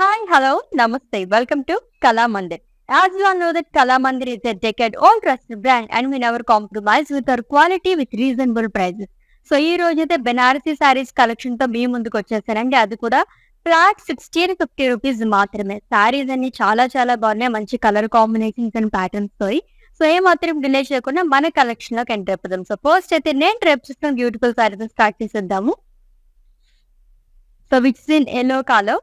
Hi, hello, namaste. Welcome to Kala Mandir. As you all know that Kala Mandir is a decade-old trusted brand and we never compromise with our quality with reasonable prices. So ఈ రోజైతే Banarasi saris collection తో మీ ముందుకు వచ్చేసానండి. అది కూడా flat 1650 rupees మాత్రమే. సారీస్ అన్ని చాలా చాలా బాగున్నాయి. మంచి కలర్ కాంబినేషన్స్ అండ్ ప్యాటర్న్స్ తో. సో ఏ మాత్రం డిలే చేయకుండా మన కలెక్షన్ లోకి ఎంటర్ అయిపోదాం. సో ఫస్ట్ అయితే నేను రేపు చూసిన బ్యూటిఫుల్ సారీస్ స్టార్ట్ చేసేద్దాము. So which in yellow colour.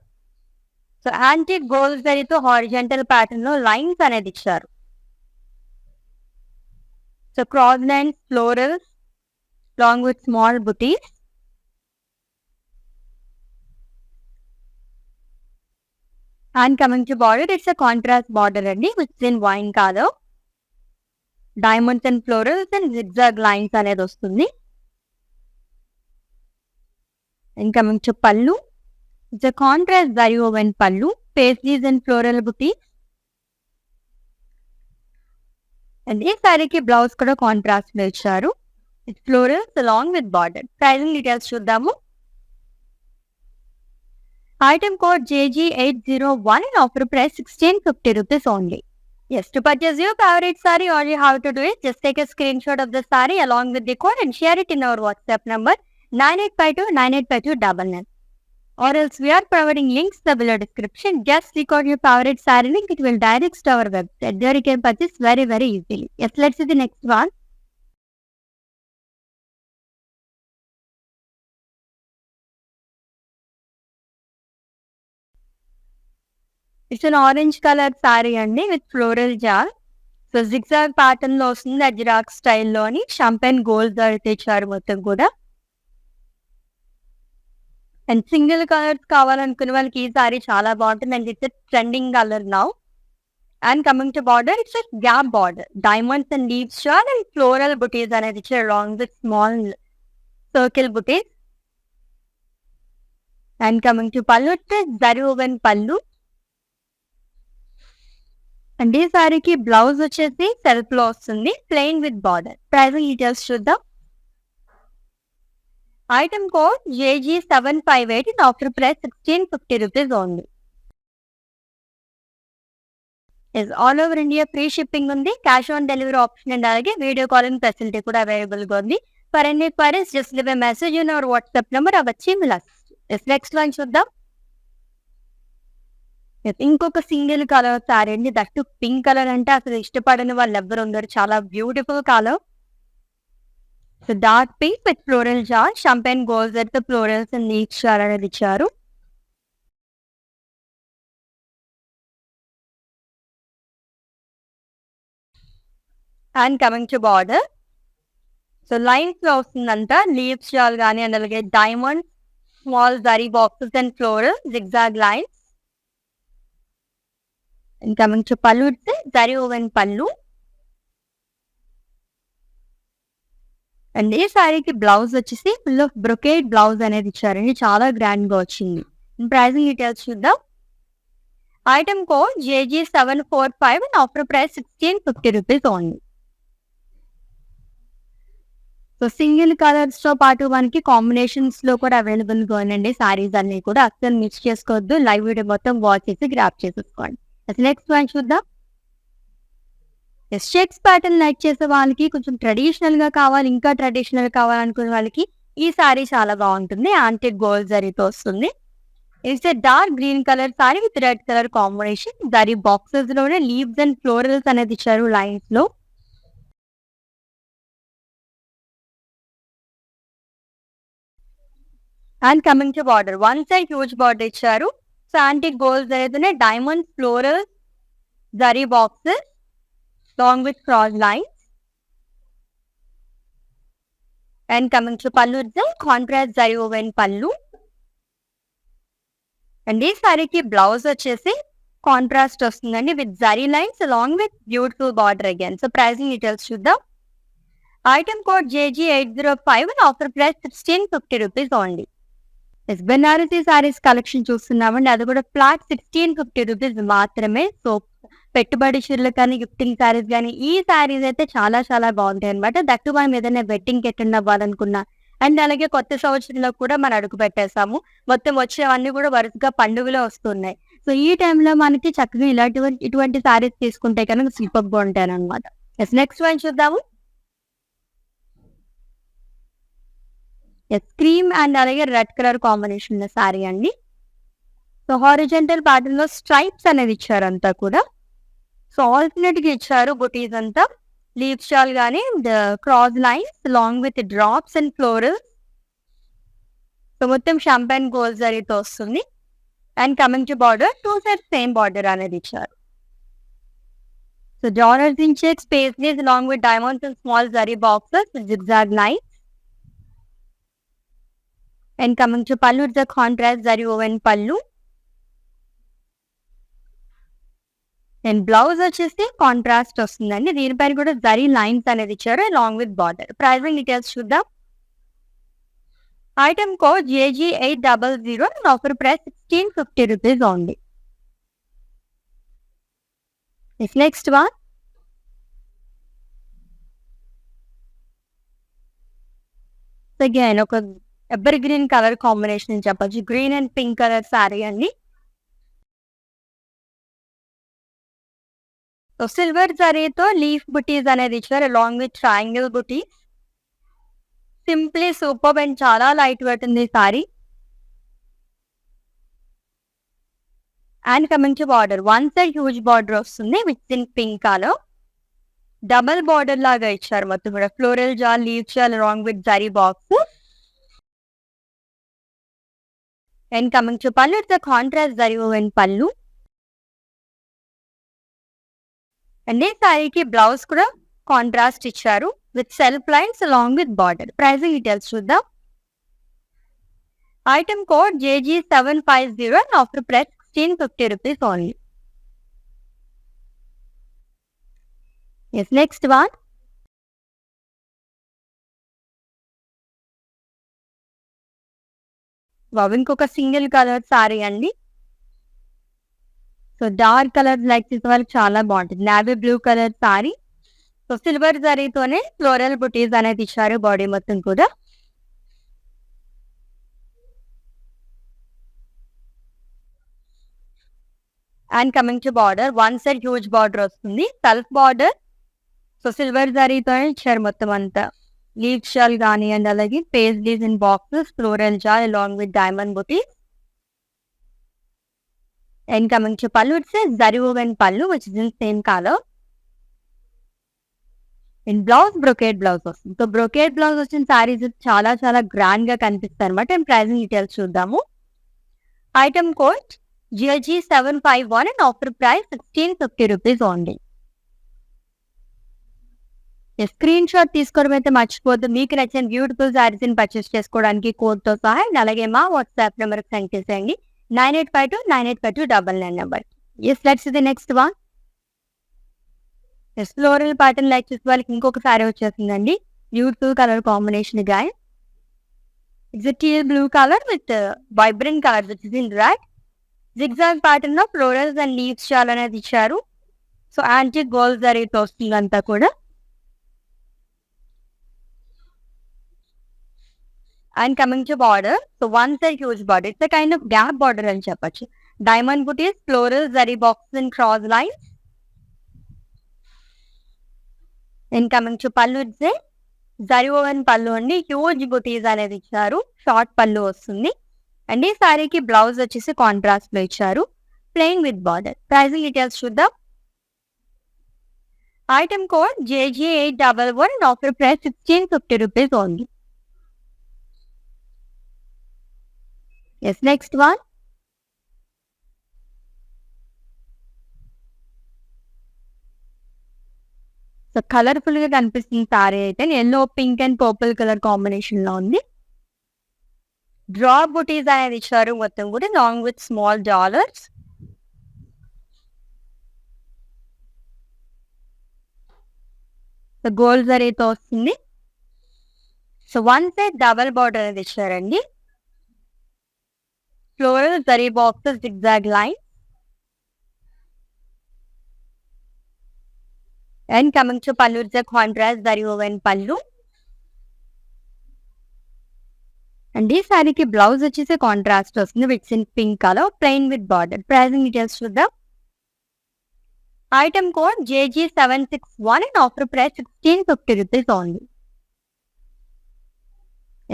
So antique gold జరీతో హారిజంటల్ ప్యాటర్న్ లో లైన్స్ అనేది ఇచ్చారు. So cross lines, florals long with small buttis. And coming to border, it's a contrast border అండి which in wine colour. Diamonds and florals and zigzag lines అనేది వస్తుంది. And coming to pallu, it's a contrast zari woven pallu, paisleys and floral buttis. And ఈ సారీకి blouse కూడా contrast లో ఇచ్చారు. It's florals along with border. Pricing details చూద్దాము. Item code JG801 and offer price 1650 rupees only. Yes, to purchase your favorite saree, all you have to do is just take a screenshot of the saree along with the code and share it in our WhatsApp number 9852985299. Or else we are providing links in the below description. Just click on your favorite saree link, it will direct to our website. There you can purchase very easily. Yes, let's see the next one. It's an orange colour sari అండి with floral jaal. So zigzag pattern లో వస్తుంది. Ajrakh స్టైల్లోని champagne gold అయితే ఇచ్చారు మొత్తం కూడా. And single colours కావాలనుకునే వాళ్ళకి ఈ సారీ చాలా బాగుంటుంది. And it's trending colour now. And coming to border, it's gap border, diamonds and leaves shawl and floral బుటీస్ అనేది ఇచ్చారు long with small circle buttis. And coming to pallu, it's zari woven pallu. And ఈ సారీకి blouse వచ్చేసి సెల్ఫ్ లో వస్తుంది, plain with border. Pricing details చూద్దాం. Item code JG758 and offer price 1650 rupees only. Is all over India free shipping ఉంది. Cash on delivery option and అలాగే video calling facility కూడా available గా ఉంది. For any queries just leave a message in our WhatsApp number. అవచ్చి next one చూద్దాం. ఇంకొక single colour sari అండి, that pink colour అంటే అసలు ఇష్టపడని వాళ్ళు ఎవరు ఉండరు. చాలా beautiful colour. So dark pink with floral jaal, champagne gold జరీతో ఫ్లోరల్స్ అండ్ లీవ్స్ జార్ అనేది ఇచ్చారు. And coming to border, so lines లో వస్తుందంతా లీవ్స్ జార్ కానీ అండ్ అలాగే diamond small zari boxes and floral zigzag lines. And coming to పళ్ళు, zari woven pallu. And ఈ సారీకి blouse వచ్చేసి ఫుల్ ఆఫ్ బ్రొకేడ్ బ్లౌజ్ అనేది ఇచ్చారండి, చాలా గ్రాండ్ గా వచ్చింది. ప్రైజింగ్ డీటెయిల్స్ చూద్దాం. Item code JG745 and offer price 1650 rupees only. So single colours తో పాటు మనకి కాంబినేషన్స్ లో కూడా అవైలబుల్ గా ఉందండి సారీస్ అన్ని కూడా. అస్సలు మిక్స్ చేసుకోవద్దు. లైవ్ వీడియో మొత్తం వాచ్ చేసి గ్రాప్ చేసేసుకోండి. నెక్స్ట్ వన్ చూద్దాం. చెక్స్ ప్యాటర్న్ లైక్ చేసే వాళ్ళకి, కొంచెం ట్రెడిషనల్ గా కావాలి, ఇంకా ట్రెడిషనల్ కావాలనుకునే వాళ్ళకి ఈ సారీ చాలా బాగుంటుంది. యాంటిక్ గోల్డ్ జరీతో వస్తుంది. It's a dark green colour sari with red colour combination. Zari boxes లోనే లీవ్స్ అండ్ ఫ్లోరల్స్ అనేది ఇచ్చారు లైన్స్ లో. And coming to border, one side huge border ఇచ్చారు. సో యాంటిక్ గోల్డ్ జరీతోనే diamond florals zari boxes along with cross lines. And coming to pallu, it's a contrast zari woven pallu. And ఈ సారీకి blouse వచ్చేసి contrast వస్తుందండి with zari lines along with beautiful border again. So pricing details చూద్దాం. Item code JG805 and offer price 1650 rupees only. Banarasi saris collection చూస్తున్నామండి, అది కూడా flat 1650 rupees మాత్రమే. So పెట్టుబడి చీరలు కానీ, గిఫ్టింగ్ సారీస్ కానీ, ఈ సారీస్ అయితే చాలా బాగుంటాయి అనమాట. దట్టు మనం ఏదైనా వెడ్డింగ్ అటెండ్ అవ్వాలనుకున్నా అండ్ అలాగే కొత్త సంవత్సరంలో కూడా మనం అడుగు పెట్టేసాము. మొత్తం వచ్చేవన్నీ కూడా వరుసగా పండుగలో వస్తున్నాయి. సో ఈ టైంలో మనకి చక్కగా ఇటువంటి సారీస్ తీసుకుంటే కనుక సూపర్‌గా ఉంటాయనమాట. నెక్స్ట్ వన్ చూద్దాము. క్రీమ్ అండ్ అలాగే రెడ్ కలర్ కాంబినేషన్‌లో సారీ అండి. సో హారిజాంటల్ ప్యాటర్న్‌లో స్ట్రైప్స్ అనేది ఇచ్చారంతా కూడా. సో ఆల్టర్‌నేట్‌గా ఇచ్చారు బుటీస్ అంతా. లీఫ్ షాల్ గాని and cross lines long with drops and florals. So మొత్తం షాంపెన్ గోల్డ్ జరీతో వస్తుంది. And coming to border 2 sides same border అనేది ఇచ్చారు. So dollars in checks pastries along with diamonds and small zari boxes with zigzag lines. And coming to pallu, it's a contrast zari woven pallu. And blouse వచ్చేసి contrast వస్తుందండి. దీనిపైన కూడా zari lines అనేది ఇచ్చారు along with border. Pricing details చూద్దాం. Item code JG800 and offer price 1650 rupees only. Next one. Again ఒక ever green colour combination అని చెప్పొచ్చు. Green and pink colour sari అండి. సో సిల్వర్ జరీతో లీఫ్ బుటీస్ అనేది ఇచ్చారు along with triangle buttis. Simply super and చాలా light weight ఉంది sari. And coming to border, one side huge border వస్తుంది with in pink colour. Double border లాగా ఇచ్చారు మొత్తం కూడా. Floral jaal, leaf jaal along with zari box. And coming to pallu, it's a contrast zari woven pallu. And ఈ సారీకి blouse కూడా కాంట్రాస్ట్ ఇచ్చారు with self lines along with border. Pricing details చూద్దాం. Item code JG750 and offer price 1650 rupees only. Next one. ఇంకొక single colour sari అండి. So dark colour like చేసే వాళ్ళకి చాలా బాగుంటుంది. Navy blue colour sari. So silver జరీతోనే ఫ్లోరల్ బుటీస్ అనేది ఇచ్చారు బాడీ మొత్తం కూడా. And coming to border, one side huge border వస్తుంది సెల్ఫ్ బార్డర్. సో సిల్వర్ జరీతోనే ఇచ్చారు మొత్తం అంతా. లీఫ్ షాల్ కానీ అండ్ అలాగే pastries in boxes, floral jaal along with diamond buttis. And coming to pallu, it says zari woven pallu, which is in same color. In blouse, brocade blouse వస్తుంది. So brocade blouse వచ్చిన సారీస్ చాలా చాలా grand గా కనిపిస్తాయి అనమాట. And pricing details చూద్దాము. Item code JG751 and offer price 1650 rupees only. Screenshot తీసుకోవడం అయితే మర్చిపోద్దు. మీకు నచ్చిన బ్యూటిఫుల్ సారీస్ ని పర్చేస్ చేసుకోవడానికి కోడ్ తో సహా. అండ్ అలాగే మా వాట్సాప్ నెంబర్ సెండ్ చేసేయండి. 9852985299 నెంబర్. Let's see the next one. Floral pattern like చేసే వాళ్ళకి ఇంకొక సారీ వచ్చేసిందండి. బ్యూటిఫుల్ కలర్ కాంబినేషన్ గాయ. It's teal blue colour with vibrant colour which is in red. Zigzag pattern లో ఫ్లోరల్స్ అండ్ లీవ్స్ చాలా అనేది ఇచ్చారు. సో యాంటీ గోల్డ్ జరీతో వస్తుంది అంతా కూడా. And coming to border, so one side huge border. It's kind of gap border అని చెప్పొచ్చు. Diamond buttis, floral zari boxes and cross lines. And coming to pallu, it's zari woven పల్లు అండి. హ్యూజ్ బుటీస్ అనేది ఇచ్చారు. షార్ట్ పల్లు వస్తుంది. అండ్ ఈ సారీకి బ్లౌజ్ వచ్చేసి కాంట్రాస్ట్ లో ఇచ్చారు plain with border. Pricing details చూద్దాం. Item code JG811 and offer price 1650 rupees only. Next one. So colourful గా కనిపిస్తుంది సారీ అయితే. Yellow, pink and purple colour combination లో ఉంది. డ్రాప్ బుటీస్ అనేది ఇచ్చారు మొత్తం కూడా long with small dollars. So gold జరీతో వస్తుంది. So one side double border అనేది ఇచ్చారండి. Floral zari boxes, zigzag line. And coming to pallu, it's a contrast zari woven pallu. And ఈ సారీకి బ్లౌజ్ వచ్చేసి కాంట్రాస్ట్ వస్తుంది with in pink colour plain with border. Pricing details చూద్దాం. Item code JG761 and offer price 1650 rupees only.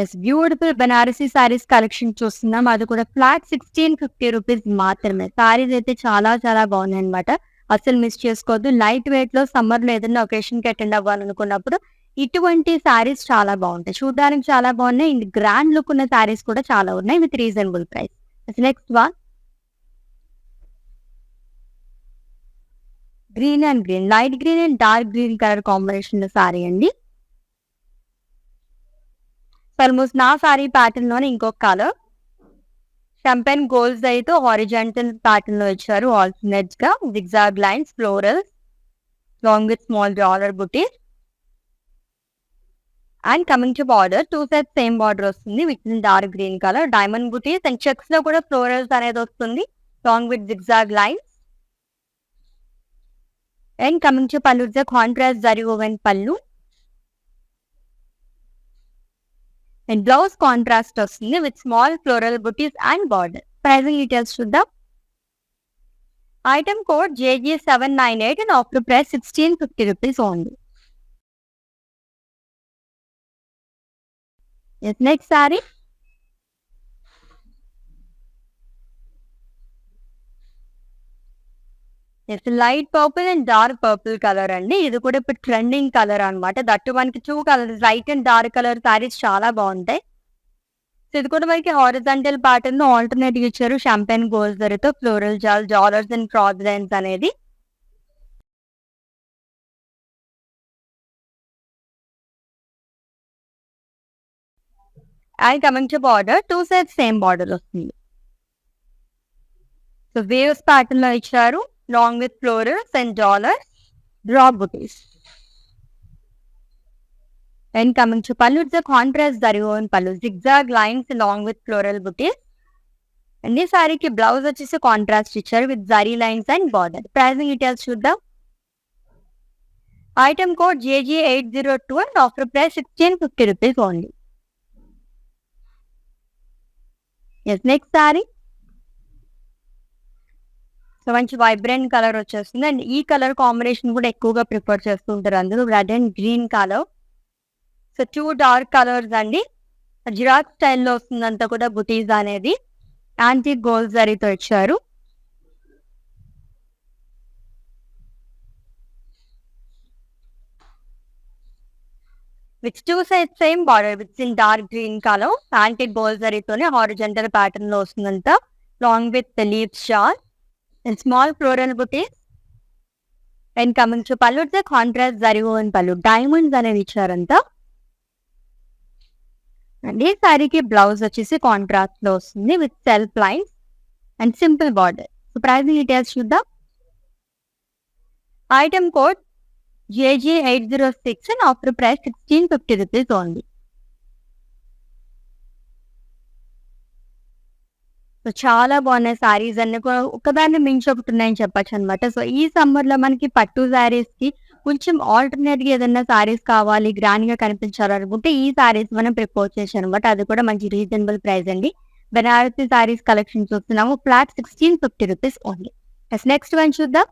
Yes, beautiful Banarasi saris collection చూస్తున్నాం. అది కూడా flat 1650 rupees మాత్రమే. సారీస్ అయితే చాలా చాలా బాగున్నాయి అనమాట. అసలు మిస్ చేసుకోవద్దు. లైట్ వెయిట్ లో సమ్మర్ లో ఏదైనా ఒకేషన్ కి అటెండ్ అవ్వాలనుకున్నప్పుడు ఇటువంటి సారీస్ చాలా బాగుంటాయి. చూడడానికి చాలా బాగున్నాయి. ఇండ్ గ్రాండ్ లుక్ ఉన్న సారీస్ కూడా చాలా ఉన్నాయి with reasonable price. Next one green and green, light green and dark green colour combination లో సారీ అండి. ఆల్మోస్ట్ నా సారీ ప్యాటర్న్ లోనే ఇంకొక కలర్ షంపెన్ గోల్డ్ అయితే హారిజాంటల్ ప్యాటర్న్ లో ఇచ్చారు. ఆల్టర్నేట్స్ గా zigzag lines, florals long with small dollar butti. And coming to border, two sides same border వస్తుంది with in dark green colour diamond buttis and checks లో కూడా florals అనేది వస్తుంది long with zigzag lines. And coming to pallu, contrast zari woven pallu and blouse contrast వస్తుంది with small floral buttis and border. Pricing details చూద్దాం. Item code JG798 and offer price 1650 rupees only. Next sorry light purple and dark purple colour అండి. ఇది కూడా ఇప్పుడు trending colour అనమాట. That మనకి two colours light and dark colour saris చాలా బాగుంటాయి. So ఇది కూడా మనకి హారిజాంటల్ ప్యాటర్న్ ఆల్టర్నేట్ ఇచ్చారు. షాంపెన్ గోల్డ్ జరీతో floral jaal dollars and cross lines అనేది. And coming to border, two sides same border వస్తుంది. సో వేవ్స్ ప్యాటర్న్ లో ఇచ్చారు long with florals and dollars drop buttis. And coming to pallu, it's contrast zari woven pallu zigzag lines long with floral buttis. And ఈ సారీకి blouse వచ్చేసి contrast ఇచ్చారు with zari lines and border. Pricing details చూద్దాం. Item code JG802 and offer price 1650 rupees only. Next sari so మంచి vibrant colour వచ్చేస్తుంది. And ఈ colour combination కూడా ఎక్కువగా ప్రిఫర్ చేస్తూ ఉంటారు అందరూ. Red and green colour. So two dark colours అండి. జిరాక్ స్టైల్లో వస్తుంది అంతా కూడా బుటీస్ అనేది. యాంటీ గోల్డ్ జరీతో ఇచ్చారు. With two side same border with in dark green colour antique gold జరీతోనే హారిజాంటల్ ప్యాటర్న్ లో వస్తుందంతా long with leaves shawl and small floral buttis. And coming to pallu, contrast zari woven pallu diamonds అనేవి ఇచ్చారంతా. అండ్ ఈ సారీకి blouse వచ్చేసి కాంట్రాస్ట్ లో వస్తుంది with self lines and simple border. So pricing details చూద్దాం. Item code JG806 and offer price 1650 rupees only. So చాలా బాగున్నాయి సారీస్ అన్ని ఒకదాన్ని మించి ఒకటి ఉన్నాయని చెప్పచ్చు అనమాట. సో ఈ సమ్మర్ లో మనకి పట్టు సారీస్ కి కొంచెం ఆల్టర్నేట్ గా ఏదైనా సారీస్ కావాలి, గ్రాండ్ గా కనిపించాలనుకుంటే ఈ సారీస్ మనం ప్రిపోజ్ చేసాం అనమాట. అది కూడా మంచి రీజనబుల్ ప్రైస్ అండి. బెనారసీ సారీస్ కలెక్షన్ చూస్తున్నాము flat 1650 rupees only. Next one చూద్దాం.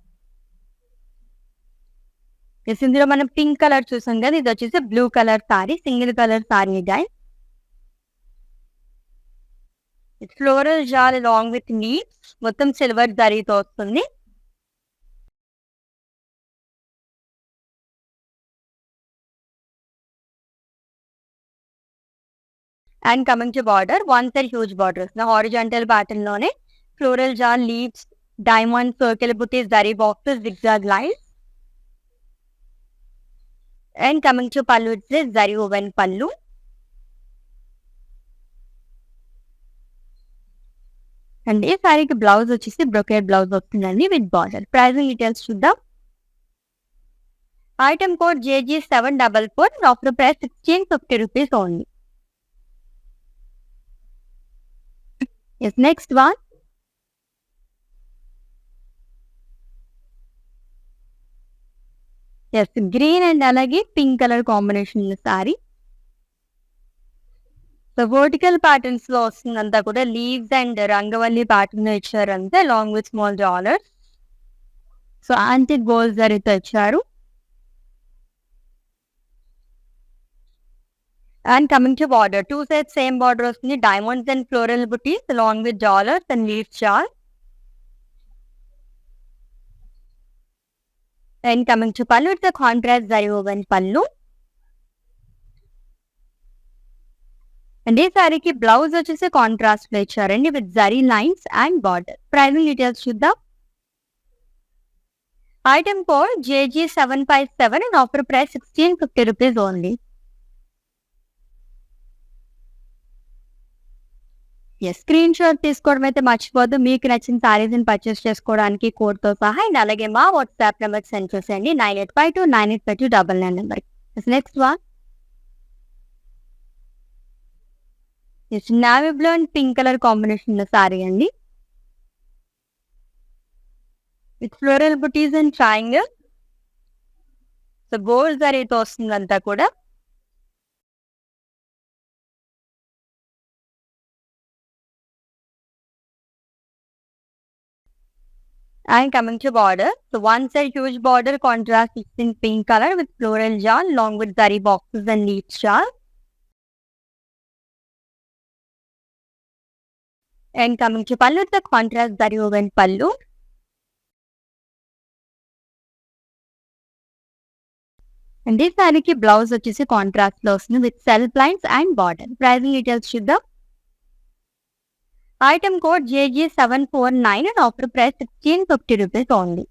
ఇందులో మనం పింక్ కలర్ చూసాం కదా, ఇది వచ్చేసి blue colour sari, single colour sari guys. Floral jaal long with leaves మొత్తం సిల్వర్ జరీతో వస్తుంది. And coming to border, one side huge border వస్తుంది హారిజాంటల్ ప్యాటర్న్ లోనే floral jaal leaves diamond circle buttis zari boxes zigzag lines. And coming to pallu, it's zari woven pallu. And ఈ సారీకి blouse వచ్చేసి brocade blouse వస్తుందండి with border. Pricing details చూద్దాం. Item code JG744 offer price 1650 rupees only. Next one green and అలాగే pink colour combination sari. So vertical patterns లో వస్తుందంతా కూడా leaves and రంగవల్లి ప్యాటర్న్ ఇచ్చారు అంతే, long with small dollars. So antique gold జరీతో ఇచ్చారు. And coming to border, 2 sides same border వస్తుంది. Diamonds and floral butis long with dollars and leave చార్. And coming to pallu, it's contrast zari woven pallu. And ఈ సారీకి blouse వచ్చేసి contrast లో ఇచ్చారండి with zari lines and border. Pricing details చూద్దాం. Item code JG757 and offer price 1650 rupees only. Screenshot తీసుకోవడం అయితే మర్చిపోద్దు. మీకు నచ్చిన సారీస్ ని పర్చేస్ చేసుకోవడానికి కోడ్ తో సహా. అండ్ అలాగే మా వాట్సాప్ నెంబర్ సెండ్ చేసేయండి 9852985299 number. Next one navy blue and pink colour combination ఉన్న సారీ అండి with floral buttis and triangle. So gold జరీతో వస్తుంది అంతా కూడా. And coming to border, so one side huge border contrast in pink color with floral yarn along with zari boxes and leaf shawl. And coming to pallu, the contrast zari woven pallu. And this saree ki blouse vachesi contrast lo vastund with self lines and border. Pricing details chuddam. Item code JG749 and offer price 1650 rupees only.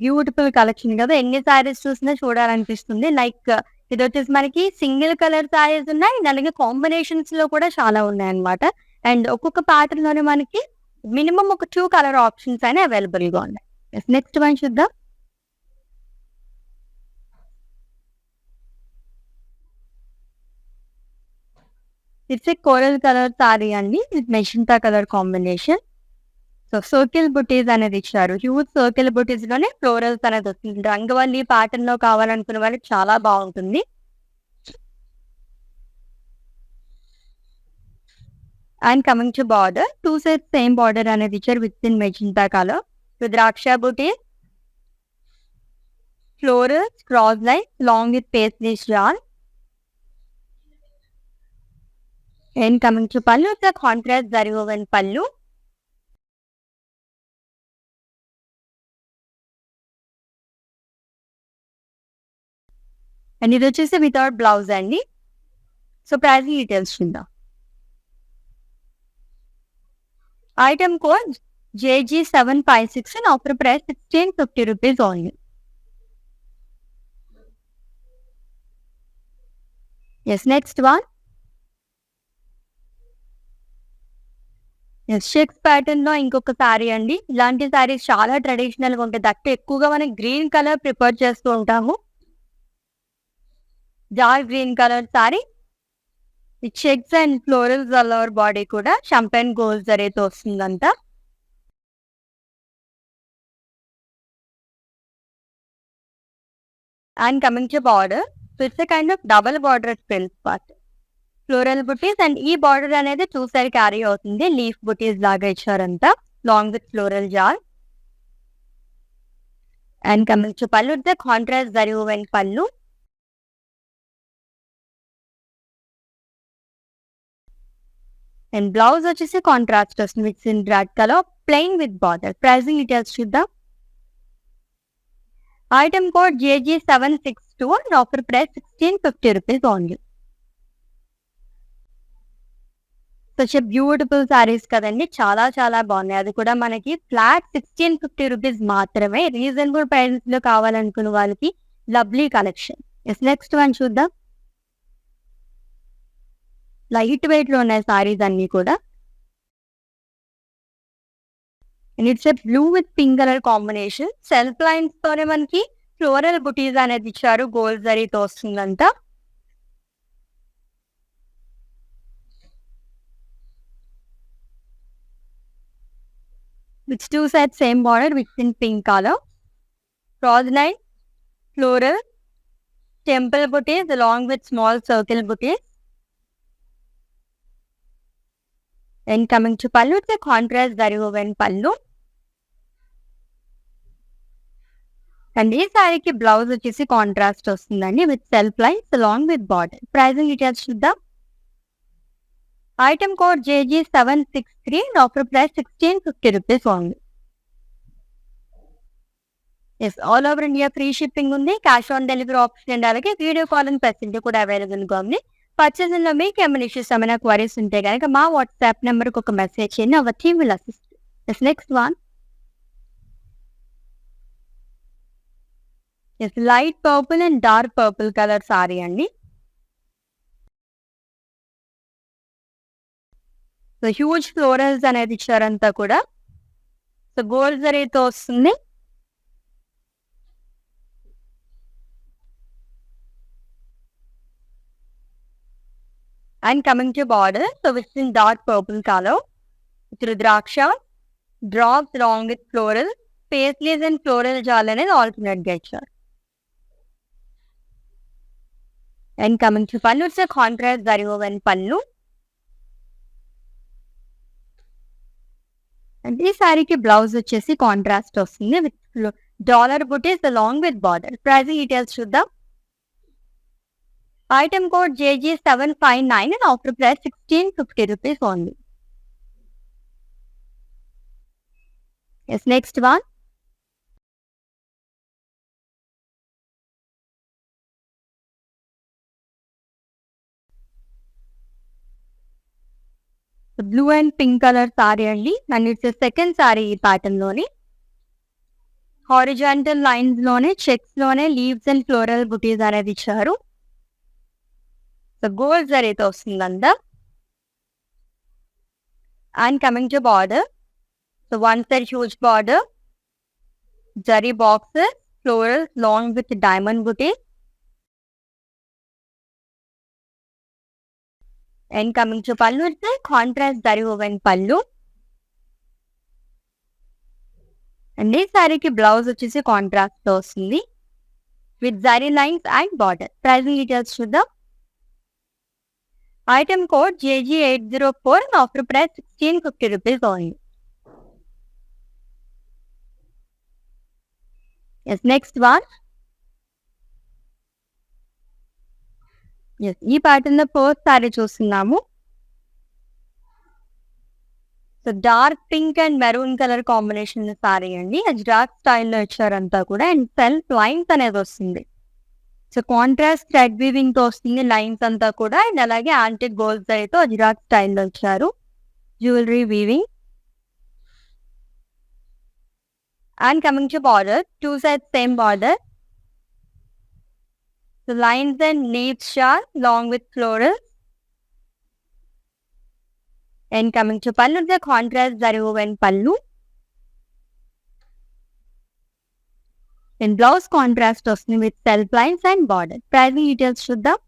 Beautiful collection కదా, ఎన్ని సారీస్ చూసినా చూడాలనిపిస్తుంది. Like ఇది వచ్చేసి మనకి single colour saris ఉన్నాయి, అలాగే combinations లో కూడా చాలా ఉన్నాయి అన్నమాట. అండ్ ఒక్కొక్క ప్యాటర్న్ లోనే మనకి మినిమం ఒక 2 కలర్ ఆప్షన్స్ అయినా అవైలబుల్ గా ఉన్నాయి. నెక్స్ట్ వన్ చూద్దాం. It's a coral colour sari అండి with magenta colour combination. So circle butis అనేది ఇచ్చారు. హ్యూజ్ సర్కిల్ బుటీస్ లోనే ఫ్లోరల్స్ అనేది వస్తుంది. రంగవల్లి ప్యాటర్న్ లో కావాలనుకున్న వాళ్ళకి చాలా బాగుంటుంది. And coming to border, 2 sides same border అనేది ఇచ్చారు with in magenta colour. Rudraksha buttis, florals, cross line long with paisley yarn. And coming to pallu, it's a contrast zari woven pallu. And ఇది వచ్చేసి without blouse అండి. So pricing details చూద్దాం. Item code JG756 and offer price 1650 rupees only. Next one. Checks pattern లో ఇంకొక sorry అండి. ఇలాంటి సారీస్ చాలా traditional గా ఉంటాయి. దట్టు ఎక్కువగా మనం గ్రీన్ కలర్ ప్రిఫర్ చేస్తూ ఉంటాము. Dark green colour sari checks and floral colour body కూడా షంపెన్ గోల్డ్ జరీతో వస్తుందంట. And coming to border, so it's kind of double border frills part. Floral buttis and ఈ బార్డర్ అనేది 2 సైడ్ క్యారీ అవుతుంది. Leaf butis లాగా ఇచ్చారంతా లాంగ్ విత్ ఫ్లోరల్ జార్. And coming to pallu, the contrast zari woven pallu. And blouse వచ్చేసి contrast వస్తుంది with in red colour plain with border. Pricing details చూద్దాం. Item code JG762 and offer price 1650 rupees only. Such beautiful saris కదండి, చాలా చాలా బాగున్నాయి. అది కూడా మనకి ఫ్లాట్ 1650 రూపీస్ మాత్రమే. రీజనబుల్ ప్రైసెస్ లో కావాలనుకున్న వాళ్ళకి లవ్లీ కలెక్షన్. నెక్స్ట్ వన్ చూద్దాం. లైట్ వెయిట్ లో ఉన్నాయి సారీస్ అన్ని కూడా. It's a blue with pink colour combination. Self lines తోనే మనకి ఫ్లోరల్ బుటీస్ అనేది ఇచ్చారు. గోల్డ్ జరీతో వస్తుందంతా. With 2 sides same border with in pink color. Cross line, floral, temple booties along with small circle booties. And coming to pallu, it's a contrast zari woven pallu. And ఈ సారీకి blouse వచ్చేసి contrast వస్తుందండి with self lines along with border. Pricing details చూద్దాం. Item code JG763 and offer price 1650 rupees only. Yes, all over India free shipping ఉంది. Cash on delivery option and అలాగే video calling facility కూడా available గా ఉంది. Purchasing లో మీకు ఏమైనా issues ఏమైనా క్వరీస్ ఉంటే కనుక మా వాట్సాప్ నెంబర్ కి ఒక మెసేజ్ చేయండి. Our team will assist. Yes, next one. Yes, light purple and dark purple colour sari అండి. సో హ్యూజ్ ఫ్లోరల్స్ అనేది ఇచ్చారంతా కూడా. సో గోల్డ్ జరీతో వస్తుంది. And coming to border, so it's in dark purple color with Rudraksha, drops along with floral, paisleys and floral jal అనేది alternate గా ఇచ్చారు. And coming to pallu, it's a contrast zari woven pallu. And ఈ సారీకి blouse వచ్చేసి contrast వస్తుంది with dollar butis along with border. Pricing details చూద్దాం. Item code JG759 and offer price 1650 rupees only. Yes, next one. The blue and pink color saree only, and it's a second saree ఈ pattern లోని. Horizontal lines లోనే checks లోనే leaves and floral booties అనేది ఇచ్చారు. So gold జరీతో వస్తుందంతా. And coming to border, so one side huge border, zari boxes, floral long with diamond buti. And coming to pallu, it's contrast zari woven pallu. And ఈ సారీకి blouse వచ్చేసి contrast తో వస్తుంది with zari lines and border. Pricing details చూద్దాం. Item code JG804 and offer price 1650 rupees only. Yes, next one. Yes, ఈ pattern లో first sorry చూస్తున్నాము. So dark pink and maroon colour combination sorry అండి. అది dark స్టైల్లో ఇచ్చారంతా కూడా. అండ్ సెల్ఫ్ లైన్స్ అనేది వస్తుంది. సో కాంట్రాస్ట్ థ్రెడ్ వీవింగ్ తో వస్తుంది లైన్స్ అంతా కూడా. అండ్ అలాగే యాంటిక్ గోల్డ్ జరీతో అజ్రాక్ స్టైల్లో ఇచ్చారు jewellery weaving. And coming to border, two sides same border. So lines and leaves షాల్ long with floral. And coming to pallu, the contrast zari woven pallu. And blouse contrast వస్తుంది with self lines and border. Pricing details చూద్దాం.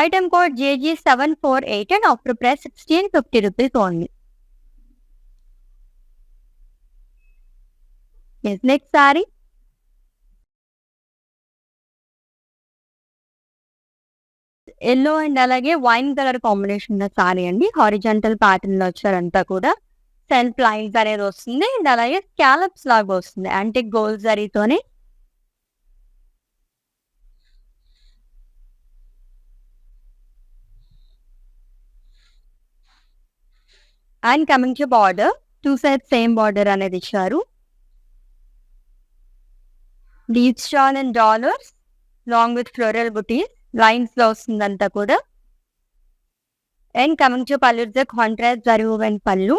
Item code JG748 and offer price 1650 rupees only. Yes, next saree. Yellow and అలాగే wine colour combination ఉన్న sorry అండి. Horizontal pattern లో వచ్చారంతా కూడా. Self lines అనేది వస్తుంది and అలాగే స్కాలప్స్ లాగా వస్తుంది యాంటిక్ గోల్డ్ జరీతోనే. And coming to border, two side same border అనేది ఇచ్చారు. Leaves shawl and dollars long with floral butis lines లో వస్తుందంతా కూడా. And coming to pallu, contrast zari woven pallu.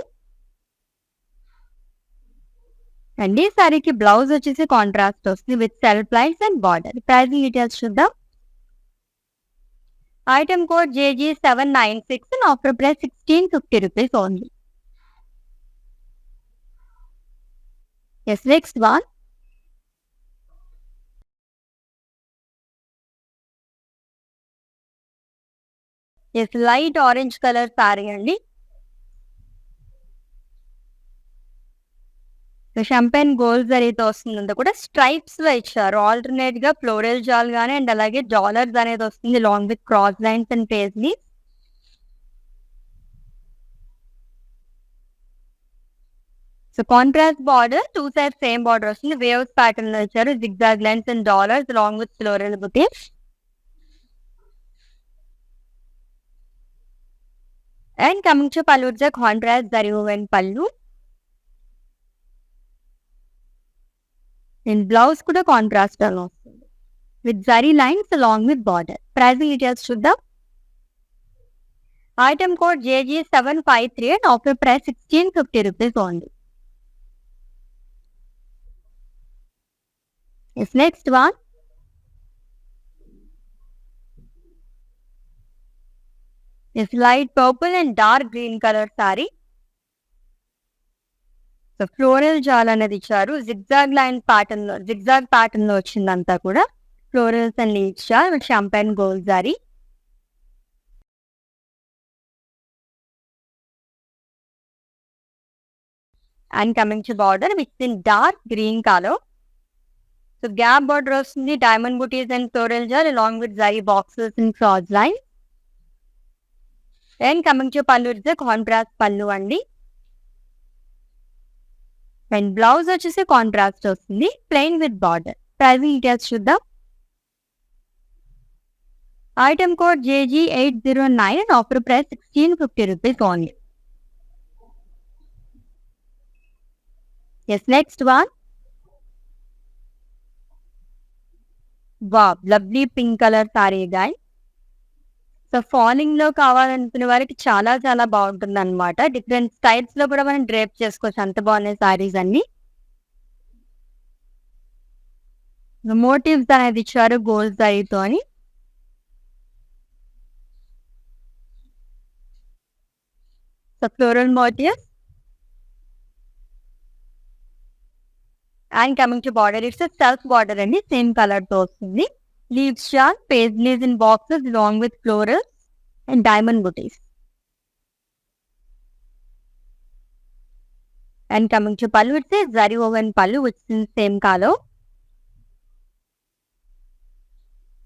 And ఈ సారీకి బ్లౌజ్ వచ్చేసి కాంట్రాస్ట్ వస్తుంది with self lines and border. Pricing details చూద్దాం. Item code JG796 and offer price 1650 rupees only. Yes, next one. Yes, light orange color saree అండి. So షంపెన్ gold జరీతో వస్తుందంతా కూడా stripes లో ఇచ్చారు. ఆల్టర్నేట్ గా ఫ్లోరల్ జాల్ గానీ అండ్ అలాగే డాలర్స్ అనేది వస్తుంది long with cross lines and paisley. So contrast border, two sides same border వస్తుంది. వేవ్స్ ప్యాటర్న్ లో ఇచ్చారు. Zigzag lines and dollars long with floral buttis. And coming to pallu, contrast zari woven pallu. And blouse కూడా contrast లో వస్తుంది with zari lines along with border. Pricing details చూద్దాం. Item code JG753 and offer price 1650 rupees only. Yes, next one. Is light purple and dark green color saree. So floral jaal అనేది ఇచ్చారు. Zigzag line pattern లో, zigzag pattern లో వచ్చిందంతా కూడా florals and leaves jaal with champagne gold zari. And coming to border with in dark green colour. So gap border వస్తుంది. Diamond buttis and floral jaal along with zari boxes and cross line. And coming to pallu, contrast pallu అండి. And blouse వచ్చేసి contrast వస్తుంది plain with border. Pricing details చూద్దాం. Item code JG809 and offer price 1650 rupees only. Yes, next one. Wow, lovely pink color saree guys. So falling లో కావాలనుకునే వారికి చాలా చాలా బాగుంటుంది అనమాట. డిఫరెంట్ స్టైల్స్ లో కూడా మనం డ్రేప్ చేసుకోవచ్చు. అంత బాగున్నాయి సారీస్ అన్ని. మోటివ్స్ అనేది ఇచ్చారు గోల్డ్ జరీతో అని. So floral motifs. And coming to border, it's self border అండి, సేమ్ కలర్ తో వస్తుంది. Leaves jaal, paisleys in boxes long with florals and diamond buttis. And coming to pallu, it's zari woven pallu with same colour.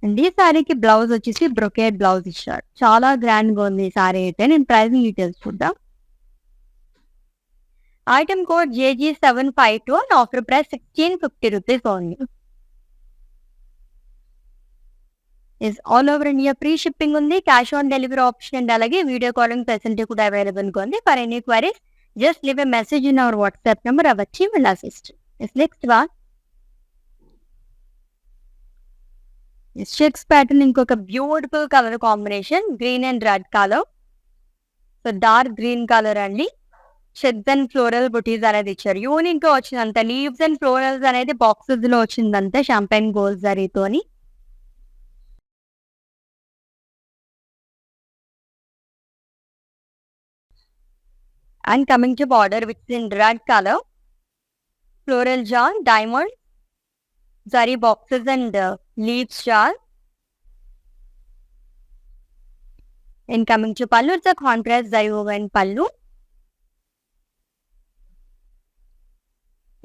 And ఈ సారీకి blouse వచ్చేసి brocade blouse ఇచ్చారు. చాలా grand గా ఉంది ఈ సారీ అయితే. నేను ప్రైసింగ్ డీటెయిల్స్ చూద్దాం. Item code JG752 and offer price 1650 rupees only. Is all over India free shipping ఉంది. Cash on delivery option and అలాగే వీడియో కాలింగ్ ఫెసిలిటీ కూడా అవైలబుల్ గా ఉంది. For any queries just leave a message in our WhatsApp number. Our team will assist. Next one. Checks pattern, ఇంకొక beautiful colour combination, green and red colour. So dark green colour అండి. Checks and floral బుటీస్ అనేది ఇచ్చారు. Unique గా వచ్చిందంత leaves and florals అనేది boxes లో వచ్చిందంతే champagne gold జరీతోని. And coming to border with in red colour, floral jaal, diamond zari boxes and leaves jaal. And coming to pallu, it's contrast zari woven pallu.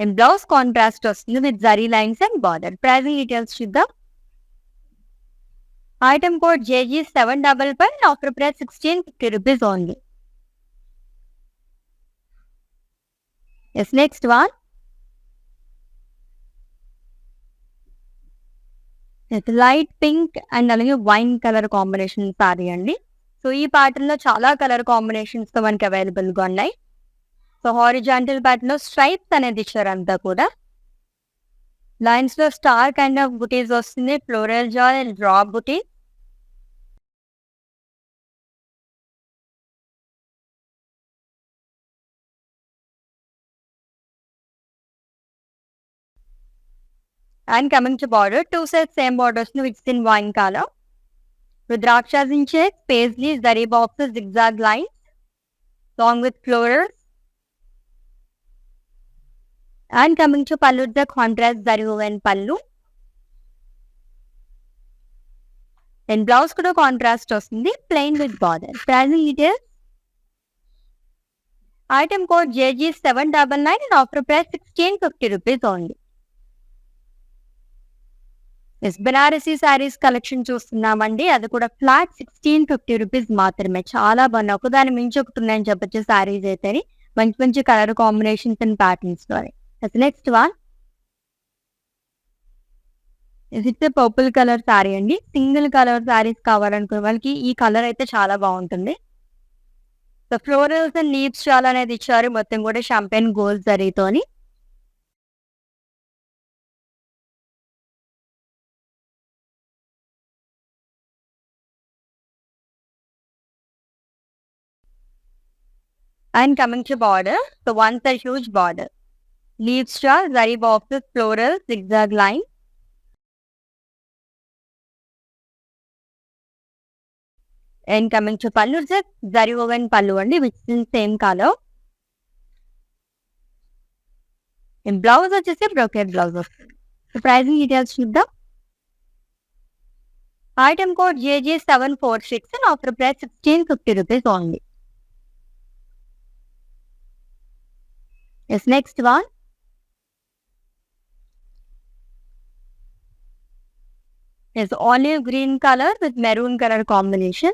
And blouse contrast వస్తుంది with zari lines and border. Pricing details చూద్దాం. Item code JG755 and offer price 1650 rupees only. Yes, next one. It's light pink and అలాగే wine colour combination sorry అండి. So ఈ pattern లో చాలా colour combinations తో మనకి available గా ఉన్నాయి. సో హారిజాంటల్ ప్యాటర్న్ లో స్ట్రైప్స్ అనేది ఇచ్చారు అంతా కూడా. లైన్స్ లో స్టార్ కైండ్ ఆఫ్ బుటీస్ వస్తుంది. ఫ్లోరల్ జాల్ and drop buti. And coming to border, two side same borders with in wine colour. రుద్రాక్షస్ in checks, paisley, zari boxes, zigzag lines along with florals. And coming to pallu, the contrast zari woven pallu. And blouse kuda contrast వస్తుంది, plain with border. Pricing details. Item code JG799 and offer price 1650 rupees only. Banarasi saris collection చూస్తున్నామండి. అది కూడా flat 1650 rupees మాత్రమే. చాలా బాగున్నాయి. ఒకదాని మించి ఒకటి ఉన్నాయని చెప్పొచ్చు శారీస్ అయితేని. మంచి మంచి కలర్ కాంబినేషన్స్ అండ్ ప్యాటర్న్స్ లోని. Next one it's purple colour sari అండి. సింగిల్ కలర్ శారీస్ కావాలనుకునే వాళ్ళకి ఈ కలర్ అయితే చాలా బాగుంటుంది. సో ఫ్లోరల్స్ అండ్ లీవ్స్ చాలా అనేది ఇచ్చారు. మొత్తం కూడా షాంపెయిన్ గోల్డ్ జరీతోని. And coming to border, so one's a huge border. Leaf star, zari boxes, floral, zigzag line. And coming to pallu, zari woven pallu andi, which is in same color. In blouse, just a brocade blouse. The pricing details chuddam. Item code JJ746 and offer price 1650 rupees only. Yes, next one. Is olive green color with maroon color combination.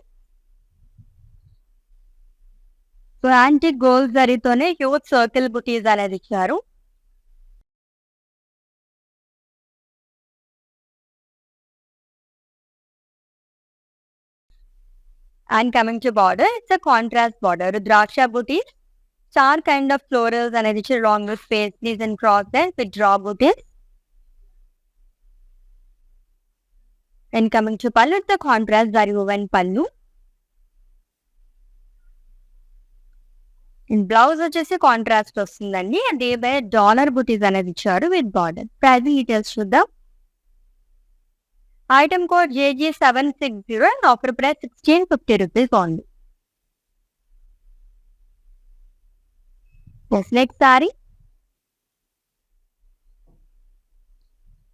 So antique gold zaritone huge circle booties అనేది ఇచ్చారు. And coming to border, it's a contrast border. Rudraksha booties. 4 kind of florals అనేది ఇచ్చారు. Along with paisleys and cross lines with draw booties. And coming to pallu, it's a contrast zari woven pallu. In blouse వచ్చేసి contrast వస్తుందండి. అదే dollar బుటీస్ అనేది ఇచ్చారు with border. Pricing details చూద్దాం. Item code JG760 and offer price 1650 rupees only. Yes, next saree.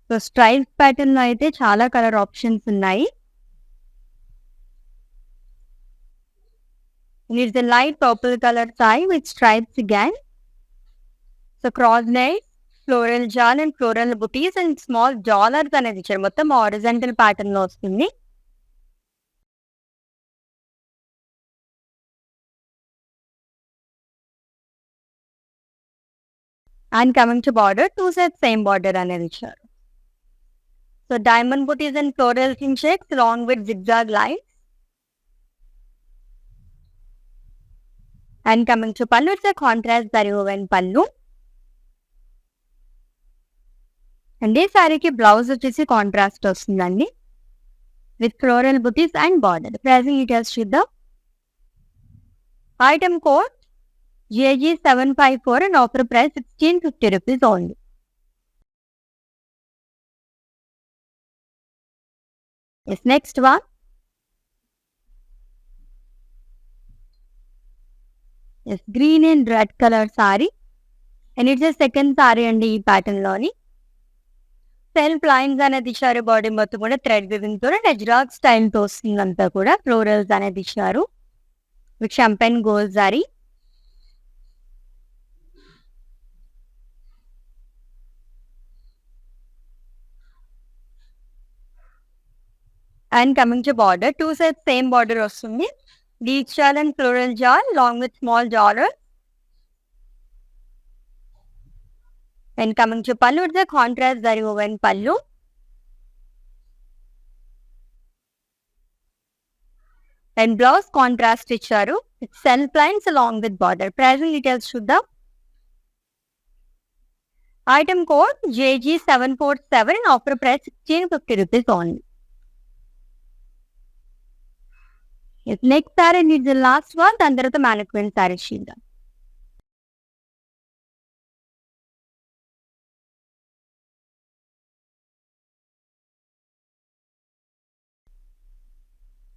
So stripe pattern లో అయితే చాలా colour options ఉన్నాయి. It's a light purple color tie with stripes again. So cross lines, floral jal and floral booties and small dollars అనేది ఇచ్చారు. మొత్తం horizontal pattern లో వస్తుంది. And coming to border, 2 sets same border అనేది ఇచ్చారు. So diamond booties and floral in checks along with zigzag lines. And coming to pallu, it's a contrast zari woven pallu. And ఈ సారీకి blouse వచ్చేసి contrast వస్తుందండి with floral buttis and border. Pricing details చూద్దాం. Item code JG754 and offer price 1650 rupees only. Yes, next one. Yes, green and red color saree. And it's a second saree అండి ఈ pattern లోని. Self lines అనేది ఇచ్చారు. Body మొత్తం కూడా thread weaving తో నెజ్రాక్ style తో వస్తుంది. అంతా కూడా ఫ్లోరల్స్ అనేది ఇచ్చారు with champagne gold sorry. And coming to border, 2 sets same border వస్తుంది. Leaf shawl and floral jar along with small dollars. And coming to pallu, it's a contrast zari woven pallu. And blouse contrast ఇచ్చారు. It's self lines along with border. Pricing details చూద్దాం. Item code JG747 and offer price 1650 rupees only. Yes, next saree is the last one. దాని తర్వాత mannequin saree చూద్దాం.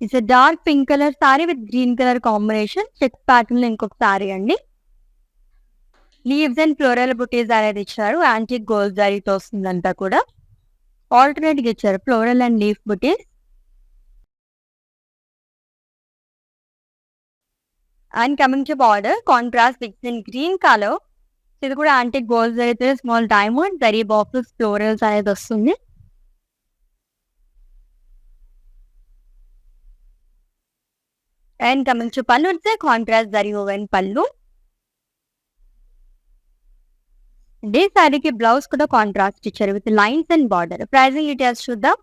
It's a dark pink color saree with green color combination. Check pattern లో ఇంకొక saree అండి. Leaves and floral బుటీస్ అనేది ఇచ్చారు. Antique gold జరీతో వస్తుందంతా కూడా. ఆల్టర్నేట్ గా ఇచ్చారు floral and leaf buttis. And coming to border contrast with in green colour. ఇది కూడా యాంటిక్ గోల్డ్ అయితే small diamond zari boxes florals అనేది వస్తుంది. అండ్ కమింగ్ టు పళ్ళు వస్తే కాంట్రాస్ట్ జరీ ఓవెన్ పళ్ళు. ఇదే శారీకి బ్లౌజ్ కూడా కాంట్రాస్ట్ ఇచ్చారు with lines and border. Pricing details చూద్దాం.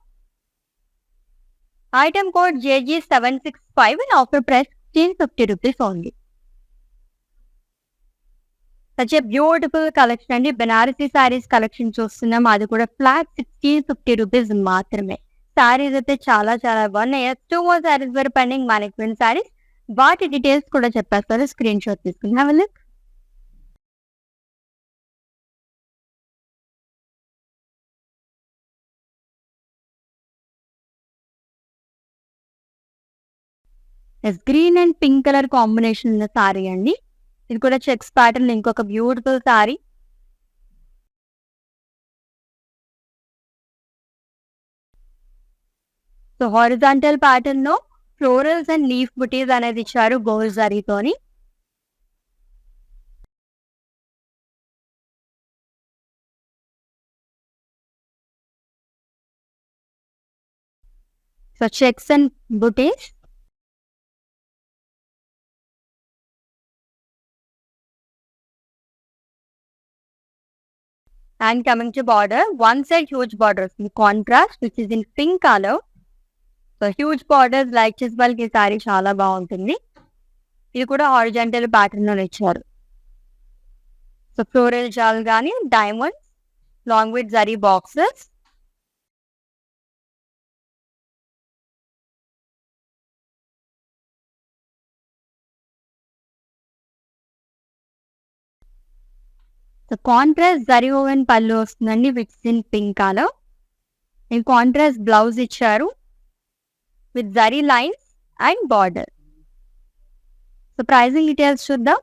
Item code JG765 and offer price 1550 rupees only. Such a beautiful collection అండి. బెనారసీ శారీస్ కలెక్షన్ చూస్తున్నాం, అది కూడా ఫ్లాట్ 1650 రూపీస్ మాత్రమే. శారీస్ అయితే చాలా చాలా బాగున్నాయి. 2 more శారీస్ వర్ పెండింగ్ మానిక్విన్ శారీస్. వాటి డీటెయిల్స్ కూడా చెప్పేస్తారు, స్క్రీన్ షాట్ తీసుకుని have a look. Green and pink colour combination ఉన్న శారీ అండి. ఇది కూడా చెక్స్ ప్యాటర్న్, ఇంకొక beautiful sari. So horizontal pattern లో ఫ్లోరల్స్ అండ్ లీఫ్ బుటీస్ అనేది ఇచ్చారు gold జరీతోని. So checks and buttis. And coming to border, one side huge borders in contrast, which is in pink color. So huge borders like chisbal ki saree చాలా బాగుంటుంది. ఇది కూడా horizontal pattern లో ఇచ్చారు. So floral jaal గానీ diamonds long with zari boxes. So contrast zari woven pallu వస్తుందండి with in pink colour. ఈ contrast blouse ఇచ్చారు with zari lines and border. So pricing details చూద్దాం.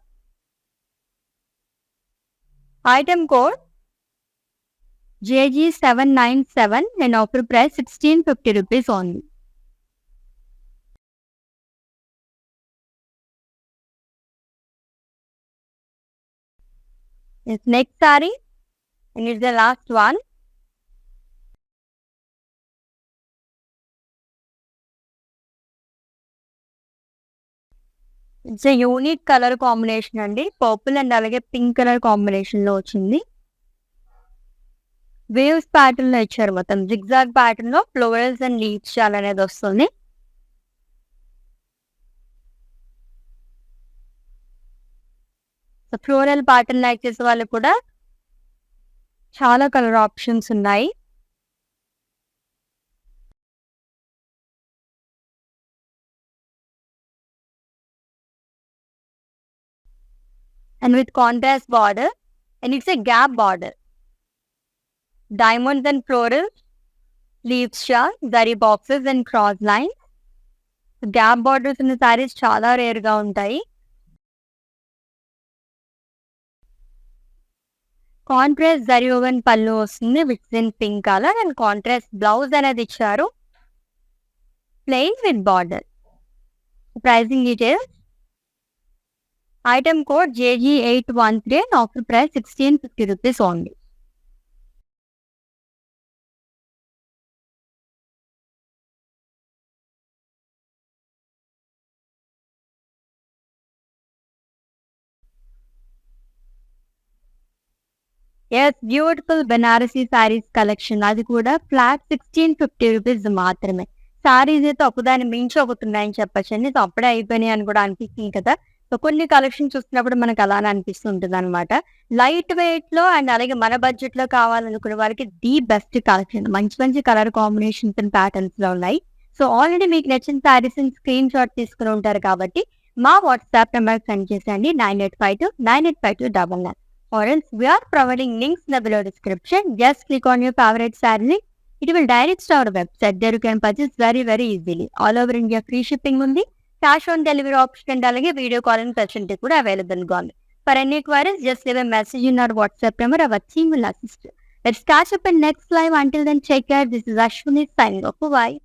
Item code JG797 and offer price 1650 rupees only. Next sari and it's the last one. It's unique colour combination అండి. Purple and అలాగే pink colour combination లో వచ్చింది. Waves pattern లో ఇచ్చారు, మొత్తం zigzag pattern లో florals and leaves చాలా అనేది వస్తుంది. సో ఫ్లోరల్ ప్యాటర్న్ లైక్ చేసే వాళ్ళు కూడా చాలా కలర్ ఆప్షన్స్ ఉన్నాయి. And with contrast border, and it's a gap border. Diamonds and florals, leaves shawl, zari boxes and cross lines. Gap borders in the sarees చాలా rare గా ఉంటాయి. Contrast zari woven పళ్ళు వస్తుంది with in pink colour and contrast blouse అనేది ఇచ్చారు plain with border. Pricing details. Item code JG813 and offer price 1650 rupees only. Yes, beautiful Banarasi saris collection, అది కూడా flat 1650 rupees మాత్రమే. సారీస్ అయితే ఒకదాని మించి ఒకతున్నాయని చెప్పచ్చండి. సో అప్పుడే అయిపోయినాయి అని కూడా అనిపిస్తుంది కదా. సో కొన్ని కలెక్షన్ చూస్తున్నప్పుడు మనకు అలానే అనిపిస్తుంటుంది అనమాట. లైట్ వెయిట్ లో అండ్ అలాగే మన బడ్జెట్ లో కావాలనుకునే వారికి ది బెస్ట్ కలెక్షన్. మంచి మంచి కలర్ కాంబినేషన్స్ అండ్ ప్యాటర్న్స్ లో ఉన్నాయి. సో ఆల్రెడీ మీకు నచ్చిన సారీస్ స్క్రీన్ షాట్ తీసుకుని ఉంటారు కాబట్టి మా వాట్సాప్ నెంబర్ సెండ్ చేసేయండి 9852985299. Or else we are providing links in the below description. Just click on your favorite saree link. It will direct to our website. There you can purchase very easily. All over India free shipping ఉంది. Cash on delivery option and అలాగే video call and facility కూడా available గా ఉంది. For any queries, just leave a message in our WhatsApp number. Our team will assist you. Let's catch up in next live. Until then, take care. This is Ashwini signing off. Bye.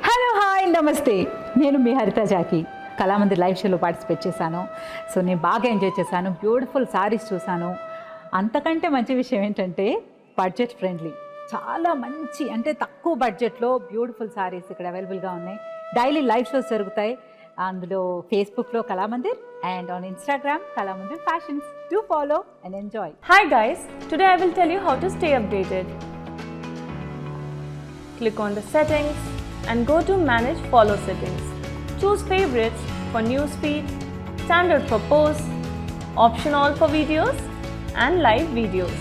Hello, hi, నమస్తే, నేను మీ హరిత Jackie. Kalamandir live షోలో participate చేశాను. So నేను బాగా enjoy చేశాను. Beautiful saris చూశాను. అంతకంటే మంచి విషయం ఏంటంటే బడ్జెట్ ఫ్రెండ్లీ, చాలా మంచి అంటే తక్కువ బడ్జెట్లో బ్యూటిఫుల్ సారీస్ ఇక్కడ అవైలబుల్గా ఉన్నాయి. డైలీ లైవ్ షోస్ జరుగుతాయి. అందులో ఫేస్బుక్లో Kalamandir and on Instagram Kalamandir fashions. Do follow and enjoy. Hi guys, today I will tell you how to stay updated. Click on the settings and go to manage follow settings. Choose favorites for news feed, standard for posts, option all for videos and live videos.